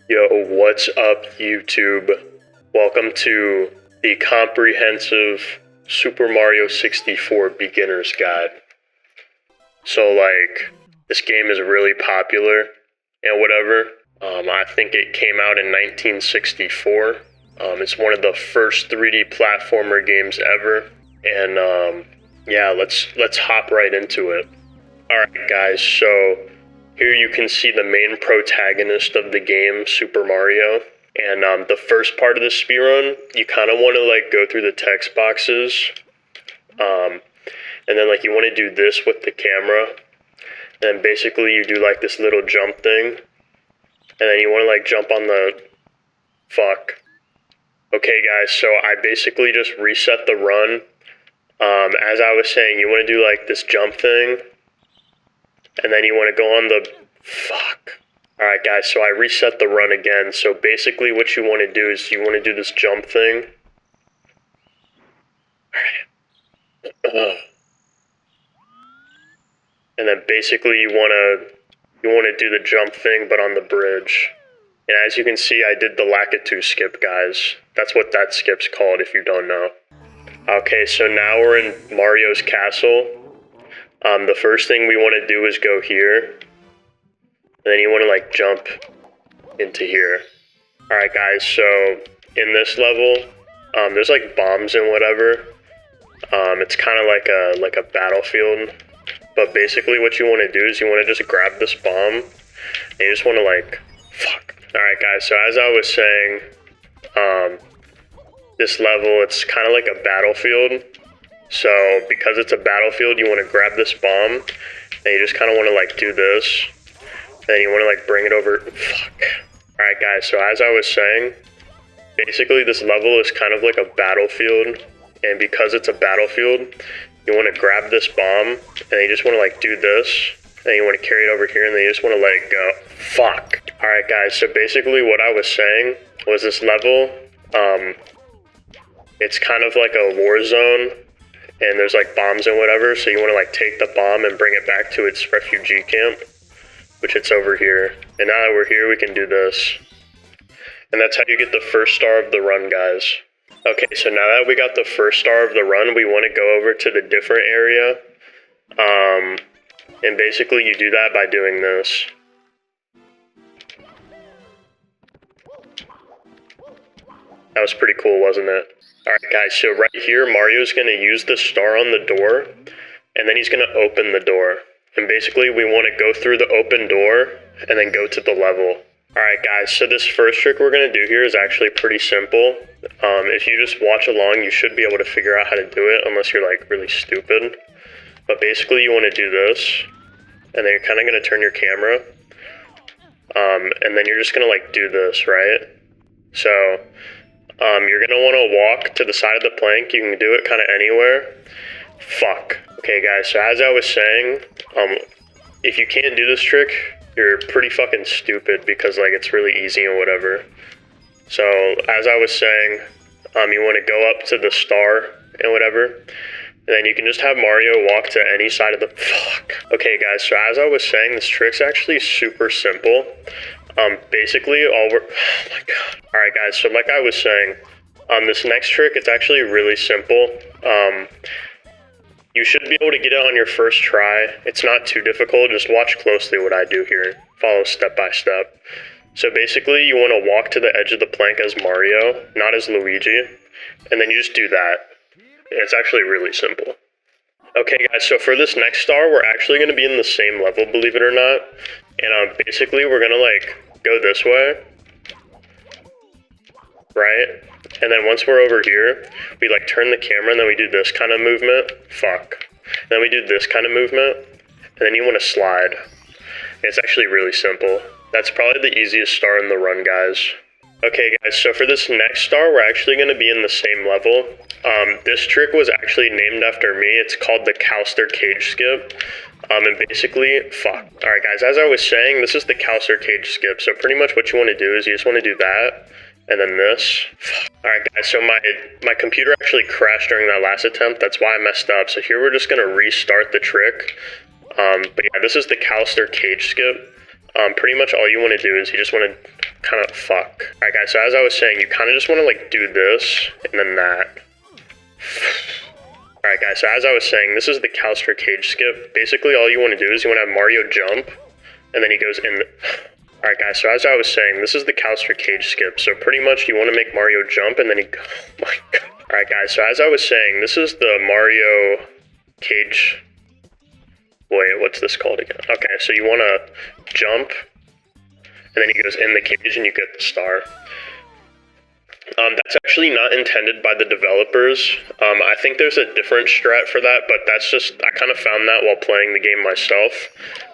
Yo, what's up, YouTube? Welcome to the comprehensive Super Mario 64 beginner's guide. So, this game is really popular and whatever. I think it came out in 1964. It's one of the first 3D platformer games ever. And, yeah, let's hop right into it. Alright, guys, so here you can see the main protagonist of the game, Super Mario. And the first part of the speedrun, you kind of want to go through the text boxes. And then you want to do this with the camera. And then basically you do this little jump thing. And then you want to jump on the... Fuck. Okay guys, so I basically just reset the run. As I was saying, you want to do this jump thing. And then you want to go on the... Fuck. Alright guys, so I reset the run again. So basically what you want to do is you want to do this jump thing. Alright. And then basically you want to do the jump thing but on the bridge. And as you can see, I did the Lakitu skip, guys. That's what that skip's called if you don't know. Okay, so now we're in Mario's castle. The first thing we want to do is go here. And then you want to jump into here. Alright guys, so in this level, there's bombs and whatever. It's kind of like a battlefield. But basically what you want to do is you want to just grab this bomb. And you just want to fuck. Alright guys, so as I was saying, this level, it's kind of like a battlefield. So because it's a battlefield, you want to grab this bomb. And you just kind of want to do this. Then you want to bring it over. Fuck. Alright guys, so as I was saying, basically this level is kind of like a battlefield. And because it's a battlefield, you want to grab this bomb. And you just want to do this. And you want to carry it over here. And then you just want to let it go. Fuck. Alright guys, so basically what I was saying was this level, it's kind of like a war zone. And there's bombs and whatever. So you want to take the bomb and bring it back to its refugee camp. Which it's over here. And now that we're here, we can do this. And that's how you get the first star of the run, guys. Okay, so now that we got the first star of the run, we want to go over to the different area. And basically you do that by doing this. That was pretty cool, wasn't it? Alright guys, so right here, Mario's going to use the star on the door. And then he's going to open the door. And basically we want to go through the open door and then go to the level. Alright guys, so this first trick we're going to do here is actually pretty simple. If you just watch along, you should be able to figure out how to do it unless you're really stupid. But basically you want to do this. And then you're kind of going to turn your camera. And then you're just going to do this, right? So you're going to want to walk to the side of the plank. You can do it kind of anywhere. Fuck. Okay guys, so as I was saying, if you can't do this trick, you're pretty fucking stupid because it's really easy and whatever. So as I was saying, you want to go up to the star and whatever, and then you can just have Mario walk to any side of the... Fuck. Okay guys, so as I was saying, this trick's actually super simple. Basically all we're... Oh my god. Alright guys, so like I was saying, this next trick, it's actually really simple. You should be able to get it on your first try. It's not too difficult. Just watch closely what I do here. Follow step by step. So basically, you want to walk to the edge of the plank as Mario, not as Luigi. And then you just do that. It's actually really simple. Okay guys, so for this next star, we're actually going to be in the same level, believe it or not. And basically, we're going to go this way. Right? And then once we're over here, we turn the camera and then we do this kind of movement. Fuck. And then we do this kind of movement. And then you want to slide. And it's actually really simple. That's probably the easiest star in the run, guys. Okay guys, so for this next star, we're actually going to be in the same level. This trick was actually named after me. It's called the Cowster Cage Skip. And basically, fuck. Alright guys, as I was saying, this is the Cowster Cage Skip. So pretty much what you want to do is you just want to do that. And then this. Alright guys, so my computer actually crashed during that last attempt. That's why I messed up. So here we're just going to restart the trick. But yeah, this is the Cowster Cage Skip. Pretty much all you want to do is you just want to kind of fuck. Alright guys, so as I was saying, you kind of just want to like do this and then that. Alright guys, so as I was saying, this is the Calster cage skip. Basically all you want to do is you want to have Mario jump, and then he goes in the... Alright guys, so as I was saying, this is the Calster cage skip. So pretty much you want to make Mario jump and then he... Oh my god. Alright guys, so as I was saying, this is the Mario cage... Wait, what's this called again? Okay, so you want to jump, and then he goes in the cage and you get the star. That's actually not intended by the developers. I think there's a different strat for that, but that's just, I kind of found that while playing the game myself.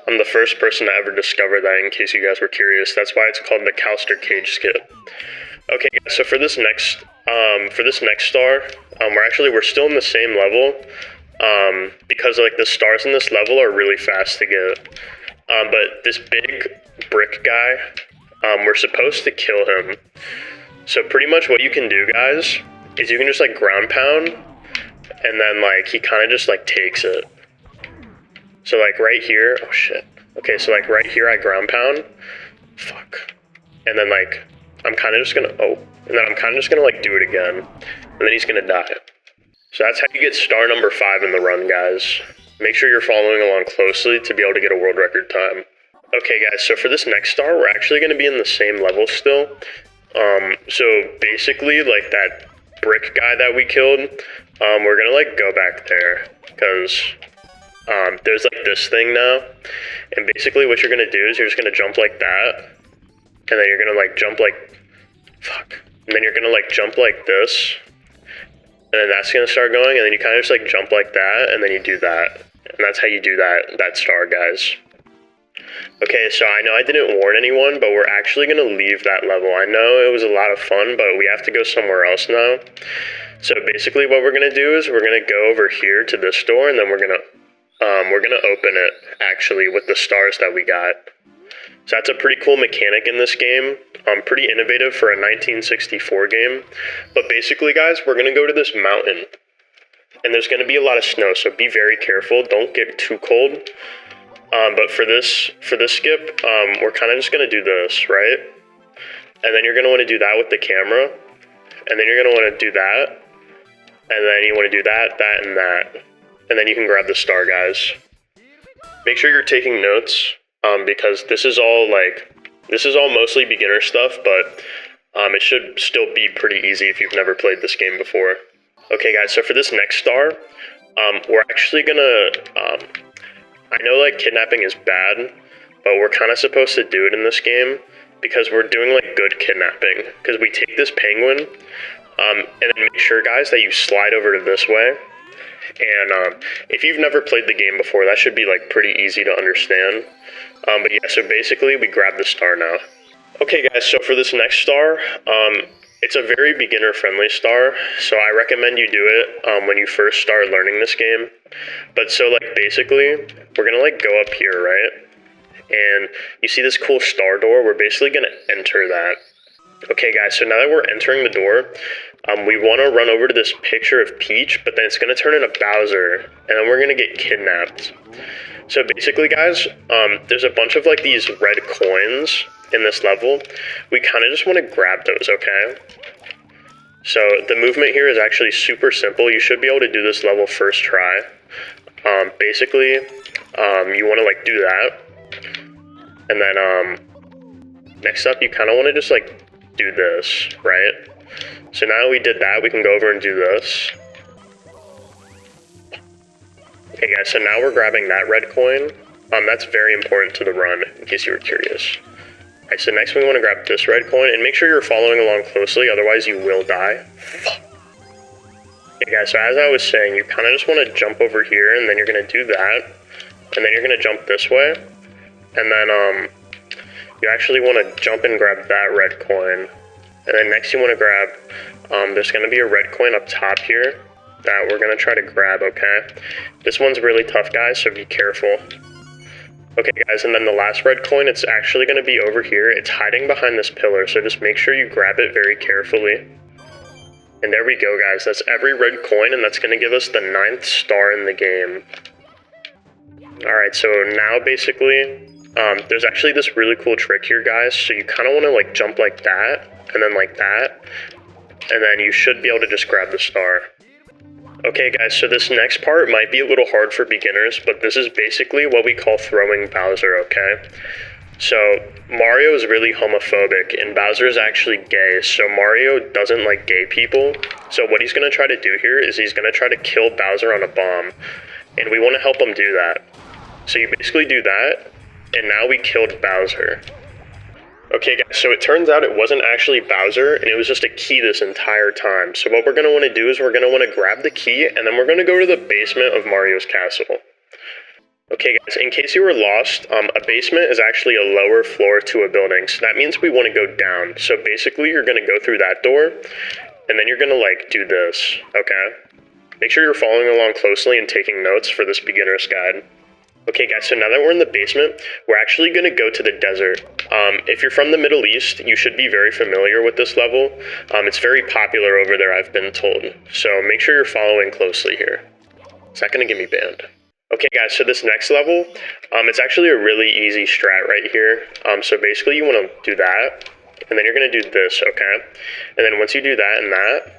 I'm the first person to ever discover that, in case you guys were curious. That's why it's called the Calster cage skip. Okay guys, so for this next star, we're still in the same level, because like the stars in this level are really fast to get. But this big brick guy, we're supposed to kill him. So pretty much what you can do, guys, is you can just like ground pound, and then like he kind of just like takes it. So like right here, oh shit. Okay, so like right here I ground pound, fuck. And then like, I'm kind of just gonna, like do it again. And then he's gonna die. So that's how you get star number 5 in the run, guys. Make sure you're following along closely to be able to get a world record time. Okay guys, so for this next star, we're actually gonna be in the same level still. So basically, like that brick guy that we killed, we're gonna like go back there, because there's like this thing now, and basically what you're gonna do is you're just gonna jump like that, and then you're gonna like jump like, fuck, and then you're gonna like jump like this, and then that's gonna start going, and then you kind of just like jump like that, and then you do that, and that's how you do that star, guys. Okay, so I know I didn't warn anyone, but we're actually going to leave that level. I know it was a lot of fun, but we have to go somewhere else now. So basically what we're going to do is we're going to go over here to this door, and then we're going to open it, actually, with the stars that we got. So that's a pretty cool mechanic in this game. Pretty innovative for a 1964 game. But basically, guys, we're going to go to this mountain, and there's going to be a lot of snow, so be very careful. Don't get too cold. But for this skip, we're kind of just going to do this, right? And then you're going to want to do that with the camera. And then you're going to want to do that. And then you want to do that, that, and that. And then you can grab the star, guys. Make sure you're taking notes, because this is all mostly beginner stuff, but it should still be pretty easy if you've never played this game before. Okay, guys, so for this next star, we're actually going to... I know like kidnapping is bad, but we're kind of supposed to do it in this game because we're doing like good kidnapping. Because we take this penguin, and then make sure, guys, that you slide over to this way. And if you've never played the game before, that should be like pretty easy to understand. But yeah, so basically we grab the star now. Okay guys, so for this next star, it's a very beginner-friendly star, so I recommend you do it when you first start learning this game. But so like basically, we're gonna like go up here, right? And you see this cool star door, we're basically gonna enter that. Okay guys, so now that we're entering the door, we wanna run over to this picture of Peach, but then it's gonna turn into Bowser, and then we're gonna get kidnapped. So basically guys, there's a bunch of like these red coins in this level. We kind of just want to grab those, okay? So the movement here is actually super simple. You should be able to do this level first try. Basically, you want to like do that, and then next up you kind of want to just like do this, right? So now we did that, we can go over and do this. Okay guys, so now we're grabbing that red coin. That's very important to the run, in case you were curious. Alright, so next we want to grab this red coin, and make sure you're following along closely, otherwise you will die. Okay guys, so as I was saying, you kind of just want to jump over here, and then you're going to do that, and then you're going to jump this way, and then you actually want to jump and grab that red coin, and then next you want to grab, there's going to be a red coin up top here that we're going to try to grab, okay? This one's really tough, guys, so be careful. Okay guys, and then the last red coin, it's actually going to be over here. It's hiding behind this pillar, so just make sure you grab it very carefully. And there we go, guys. That's every red coin, and that's going to give us the 9th star in the game. Alright, so now basically, There's actually this really cool trick here, guys. So you kind of want to like jump like that, and then like that, and then you should be able to just grab the star. Okay guys, so this next part might be a little hard for beginners, but this is basically what we call throwing Bowser, okay? So Mario is really homophobic, and Bowser is actually gay, so Mario doesn't like gay people. So what he's going to try to do here is he's going to try to kill Bowser on a bomb, and we want to help him do that. So you basically do that, and now we killed Bowser. Okay guys, so it turns out it wasn't actually Bowser, and it was just a key this entire time. So what we're going to want to do is we're going to want to grab the key, and then we're going to go to the basement of Mario's castle. Okay guys, in case you were lost, a basement is actually a lower floor to a building, so that means we want to go down. So basically you're going to go through that door, and then you're going to like do this, okay? Make sure you're following along closely and taking notes for this beginner's guide. Okay guys, so now that we're in the basement, we're actually going to go to the desert. If you're from the Middle East, you should be very familiar with this level. It's very popular over there, I've been told. So make sure you're following closely here. Is that going to get me banned? Okay guys, so this next level, it's actually a really easy strat right here. So basically you want to do that, and then you're going to do this, okay? And then once you do that and that,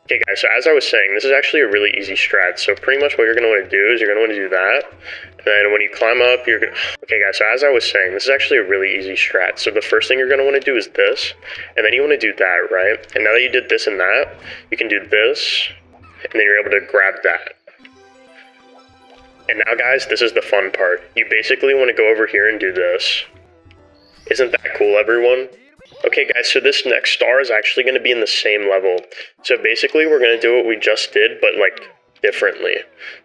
okay guys, so as I was saying, this is actually a really easy strat. So pretty much what you're going to want to do is you're going to want to do that. And then when you climb up, you're going to... Okay guys, so as I was saying, this is actually a really easy strat. So the first thing you're going to want to do is this, and then you want to do that, right? And now that you did this and that, you can do this, and then you're able to grab that. And now guys, this is the fun part. You basically want to go over here and do this. Isn't that cool, everyone? Okay guys, so this next star is actually going to be in the same level. So basically we're going to do what we just did, but like differently.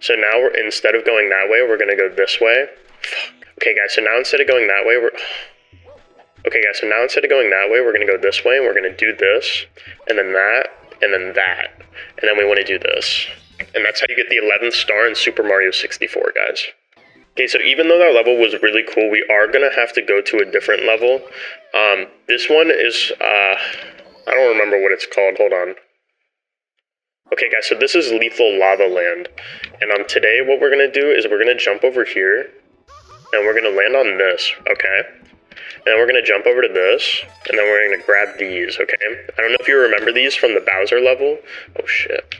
So now instead of going that way, we're going to go this way. Okay guys, so now instead of going that way, we're going to go this way, and we're going to do this, and then that, and then that. And then we want to do this. And that's how you get the 11th star in Super Mario 64, guys. Okay, so even though that level was really cool, we are going to have to go to a different level. This one is, I don't remember what it's called. Hold on. Okay, guys, so this is Lethal Lava Land. And today what we're going to do is we're going to jump over here, and we're going to land on this, okay? And then we're going to jump over to this, and then we're going to grab these, okay? I don't know if you remember these from the Bowser level. Oh, shit.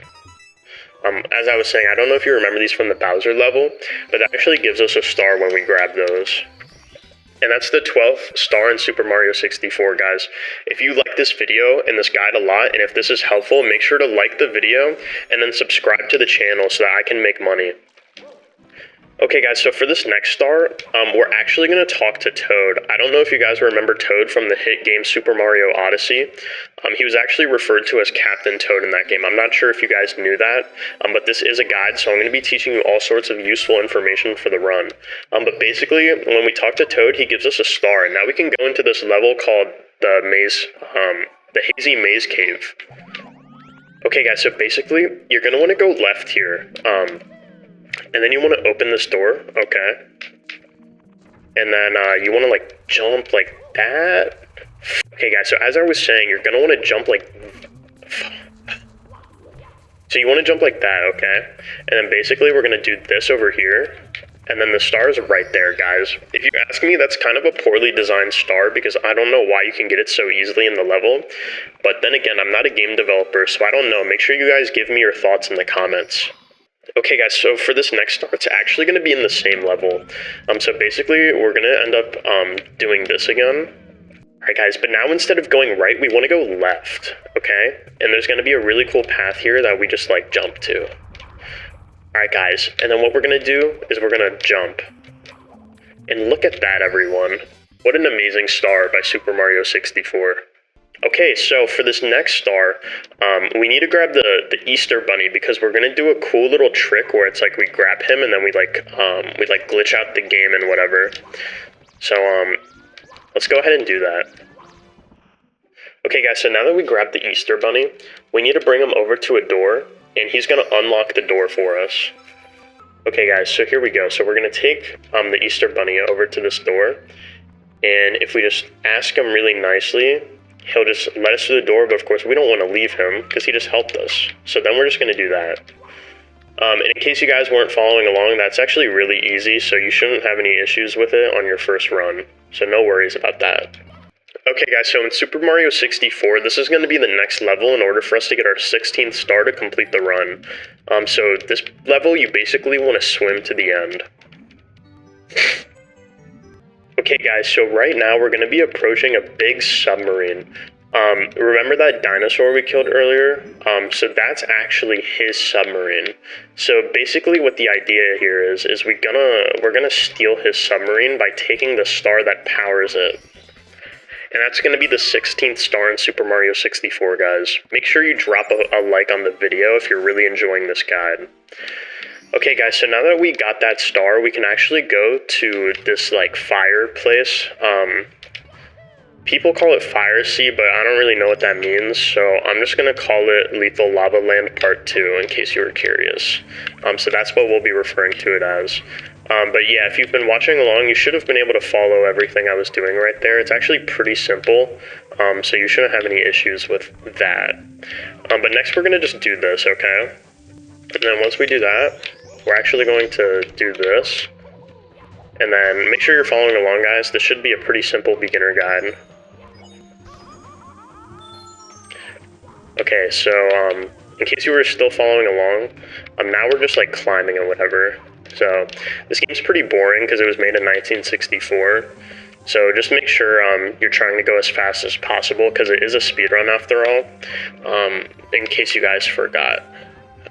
As I was saying, I don't know if you remember these from the Bowser level, but that actually gives us a star when we grab those. And that's the 12th star in Super Mario 64, guys. If you like this video and this guide a lot, and if this is helpful, make sure to like the video, and then subscribe to the channel so that I can make money. Okay guys, so for this next star, we're actually going to talk to Toad. I don't know if you guys remember Toad from the hit game Super Mario Odyssey. He was actually referred to as Captain Toad in that game. I'm not sure if you guys knew that, but this is a guide, so I'm going to be teaching you all sorts of useful information for the run. But basically, when we talk to Toad, he gives us a star, and now we can go into this level called the maze, the Hazy Maze Cave. Okay guys, so basically, you're going to want to go left here. And then you want to open this door, okay? And then you want to like jump like that. Okay guys, so as I was saying, you're going to want to jump like... So you want to jump like that, okay? And then basically we're going to do this over here. And then the star is right there, guys. If you ask me, that's kind of a poorly designed star because I don't know why you can get it so easily in the level. But then again, I'm not a game developer, so I don't know. Make sure you guys give me your thoughts in the comments. Okay guys, so for this next star, it's actually going to be in the same level. So basically, we're going to end up doing this again. Alright guys, but now instead of going right, we want to go left, okay? And there's going to be a really cool path here that we just like jump to. Alright guys, and then what we're going to do is we're going to jump. And look at that, everyone. What an amazing star by Super Mario 64. Okay, so for this next star, we need to grab the Easter Bunny because we're gonna do a cool little trick where it's like we grab him and then we glitch out the game and whatever. So let's go ahead and do that. Okay guys, so now that we grab the Easter Bunny, we need to bring him over to a door, and he's gonna unlock the door for us. Okay guys, so here we go. So we're gonna take the Easter Bunny over to this door, and if we just ask him really nicely, he'll just let us through the door, but of course we don't want to leave him because he just helped us. So then we're just going to do that. And in case you guys weren't following along, that's actually really easy, so you shouldn't have any issues with it on your first run. So no worries about that. Okay guys, so in Super Mario 64, this is going to be the next level in order for us to get our 16th star to complete the run. So this level, you basically want to swim to the end. Okay guys, so right now we're going to be approaching a big submarine. Remember that dinosaur we killed earlier? So that's actually his submarine. So basically what the idea here is we're gonna steal his submarine by taking the star that powers it. And that's going to be the 16th star in Super Mario 64, guys. Make sure you drop a like on the video if you're really enjoying this guide. Okay, guys, so now that we got that star, we can actually go to this, like, fireplace. People call it Fire Sea, but I don't really know what that means, so I'm just going to call it Lethal Lava Land Part 2, in case you were curious. So that's what we'll be referring to it as. But yeah, if you've been watching along, you should have been able to follow everything I was doing right there. It's actually pretty simple, so you shouldn't have any issues with that. But next we're going to just do this, okay? And then once we do that, we're actually going to do this. And then make sure you're following along, guys. This should be a pretty simple beginner guide. Okay, so in case you were still following along, now we're just like climbing and whatever. So this game's pretty boring because it was made in 1964. So just make sure you're trying to go as fast as possible because it is a speedrun after all, in case you guys forgot.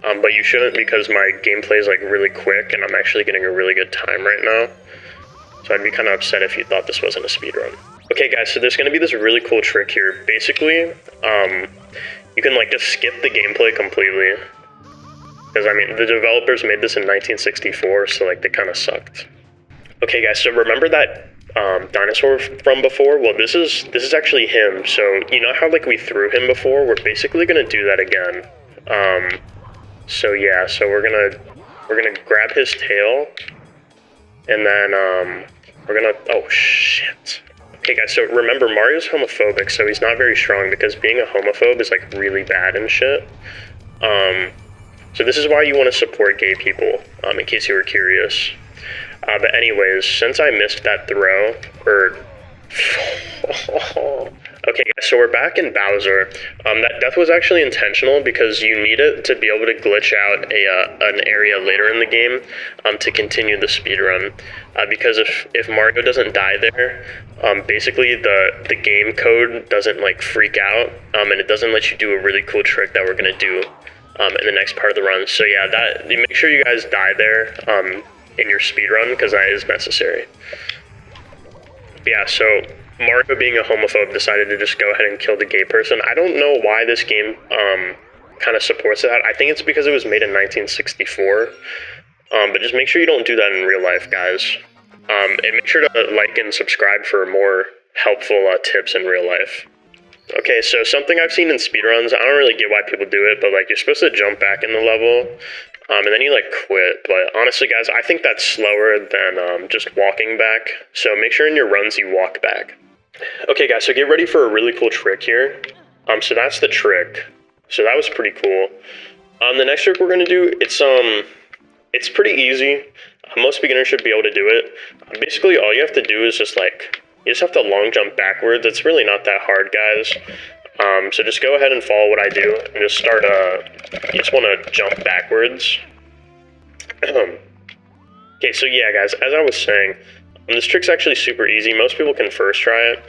But you shouldn't because my gameplay is like really quick and I'm actually getting a really good time right now. So I'd be kind of upset if you thought this wasn't a speedrun. Okay guys, so there's going to be this really cool trick here. Basically, you can like just skip the gameplay completely. Because, I mean, the developers made this in 1964, so, like, they kind of sucked. Okay, guys, so remember that dinosaur from before? Well, this is actually him. So, you know how, like, we threw him before? We're basically going to do that again. So, yeah, so we're gonna grab his tail, and then, we're gonna... Oh, shit. Okay, guys, so remember, Mario's homophobic, so he's not very strong, because being a homophobe is, like, really bad and shit. So this is why you want to support gay people, in case you were curious. But anyways, since I missed that throw, okay, guys, so we're back in Bowser. That death was actually intentional because you need it to be able to glitch out an area later in the game to continue the speedrun. Because if Mario doesn't die there, basically the game code doesn't like freak out, and it doesn't let you do a really cool trick that we're gonna do in the next part of the run. So yeah, make sure you guys die there in your speed run because that is necessary. Yeah, so Mario, being a homophobe, decided to just go ahead and kill the gay person. I don't know why this game kind of supports that. I think it's because it was made in 1964. But just make sure you don't do that in real life, guys. And make sure to like and subscribe for more helpful tips in real life. Okay, so something I've seen in speedruns, I don't really get why people do it, but like you're supposed to jump back in the level, and then you like quit. But honestly, guys, I think that's slower than just walking back. So make sure in your runs you walk back. Okay, guys, so get ready for a really cool trick here. So that's the trick. So that was pretty cool. The next trick we're gonna do, it's pretty easy. Most beginners should be able to do it. Basically, all you have to do is just like. You just have to long jump backwards. It's really not that hard, guys. So just go ahead and follow what I do and just start, you just want to jump backwards. Okay, so yeah, guys, as I was saying, this trick's actually super easy. Most people can first try it,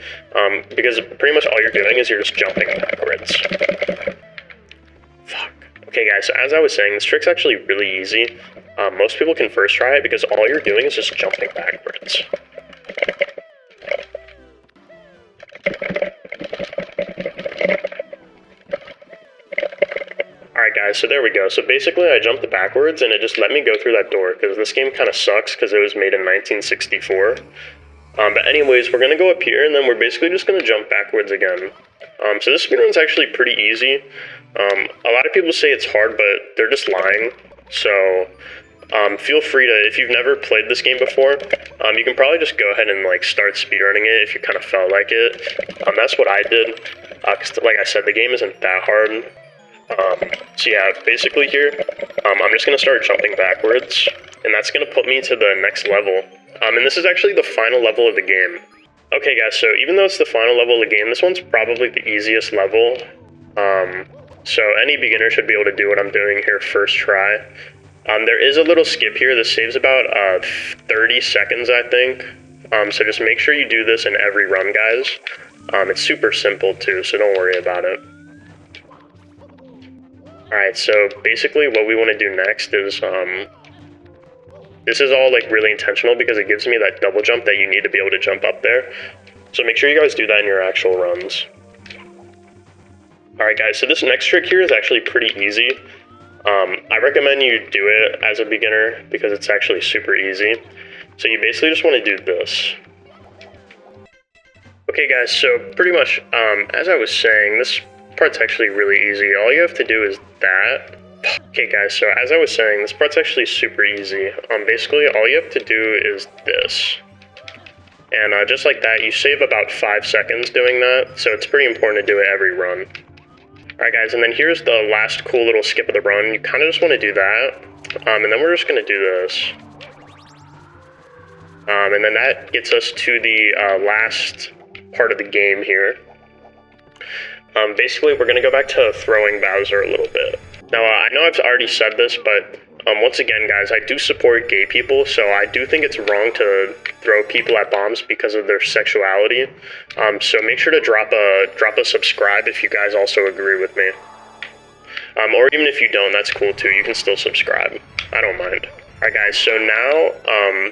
because pretty much all you're doing is you're just jumping backwards. Fuck. Okay, guys, so as I was saying, this trick's actually really easy. Most people can first try it because all you're doing is just jumping backwards. Alright guys, so there we go. So basically I jumped backwards and it just let me go through that door because this game kind of sucks because it was made in 1964. But anyways, we're going to go up here and then we're basically just going to jump backwards again. So this speedrun's actually pretty easy. A lot of people say it's hard, but they're just lying. So feel free to, if you've never played this game before, you can probably just go ahead and like start speedrunning it if you kind of felt like it. That's what I did. Cause like I said, the game isn't that hard. So yeah, basically here, I'm just going to start jumping backwards, and that's going to put me to the next level. And this is actually the final level of the game. Okay guys, so even though it's the final level of the game, this one's probably the easiest level. So any beginner should be able to do what I'm doing here first try. There is a little skip here. This saves about 30 seconds, I think. So just make sure you do this in every run, guys. It's super simple too, so don't worry about it. Alright, so basically what we want to do next is, this is all like really intentional because it gives me that double jump that you need to be able to jump up there. So make sure you guys do that in your actual runs. Alright guys, so this next trick here is actually pretty easy. I recommend you do it as a beginner because it's actually super easy. So you basically just want to do this. Okay guys, so pretty much, as I was saying, this part's actually really easy. All you have to do is that. Okay guys, so as I was saying, this part's actually super easy. Basically, all you have to do is this. And just like that, you save about 5 seconds doing that, so it's pretty important to do it every run. Alright guys, and then here's the last cool little skip of the run. You kind of just want to do that, and then we're just going to do this. And then that gets us to the last part of the game here. Basically, we're going to go back to throwing Bowser a little bit. Now, I know I've already said this, but once again, guys, I do support gay people, so I do think it's wrong to throw people at bombs because of their sexuality. So make sure to drop a subscribe if you guys also agree with me. Or even if you don't, that's cool too. You can still subscribe. I don't mind. Alright, guys, so now,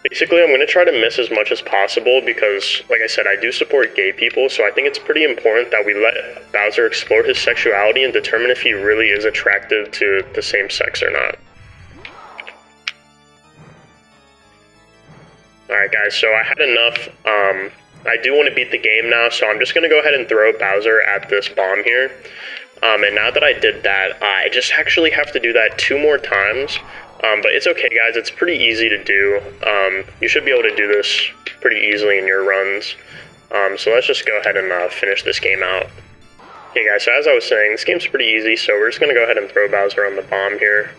basically, I'm going to try to miss as much as possible because, like I said, I do support gay people, so I think it's pretty important that we let Bowser explore his sexuality and determine if he really is attracted to the same sex or not. Alright guys, so I had enough. I do want to beat the game now, so I'm just going to go ahead and throw Bowser at this bomb here. And now that I did that, I just actually have to do that 2 more times. But it's okay guys, it's pretty easy to do. You should be able to do this pretty easily in your runs. So let's just go ahead and finish this game out. Okay guys, so as I was saying, this game's pretty easy, so we're just going to go ahead and throw Bowser on the bomb here.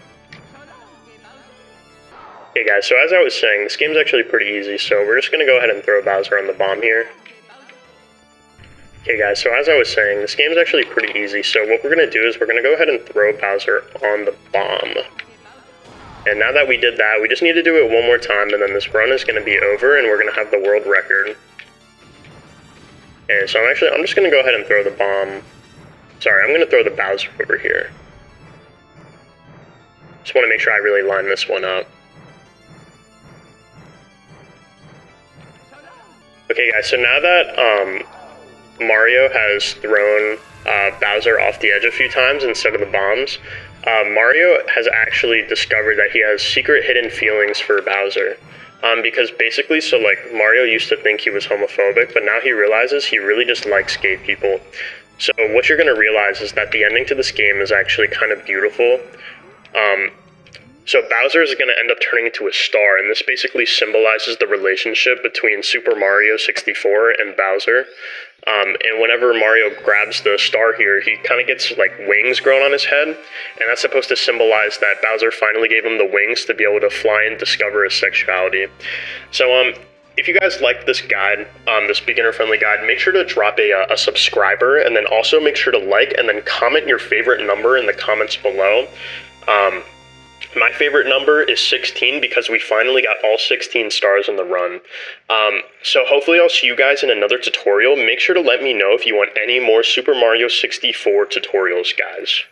Okay guys, so as I was saying, this game's actually pretty easy, so we're just going to go ahead and throw Bowser on the bomb here. Okay guys, so as I was saying, this game's actually pretty easy, so what we're going to do is we're going to go ahead and throw Bowser on the bomb. And now that we did that, we just need to do it one more time, and then this run is going to be over, and we're going to have the world record. And so I'm just going to go ahead and throw the bomb. Sorry, I'm going to throw the Bowser over here. Just want to make sure I really line this one up. Okay guys, so now that Mario has thrown Bowser off the edge a few times instead of the bombs, Mario has actually discovered that he has secret hidden feelings for Bowser. Because basically, so like, Mario used to think he was homophobic, but now he realizes he really just likes gay people. So what you're going to realize is that the ending to this game is actually kind of beautiful. So Bowser is going to end up turning into a star, and this basically symbolizes the relationship between Super Mario 64 and Bowser. And whenever Mario grabs the star here, he kind of gets like wings grown on his head, and that's supposed to symbolize that Bowser finally gave him the wings to be able to fly and discover his sexuality. So if you guys liked this guide, this beginner-friendly guide, make sure to drop a subscriber, and then also make sure to like and then comment your favorite number in the comments below. My favorite number is 16 because we finally got all 16 stars in the run. So hopefully I'll see you guys in another tutorial. Make sure to let me know if you want any more Super Mario 64 tutorials, guys.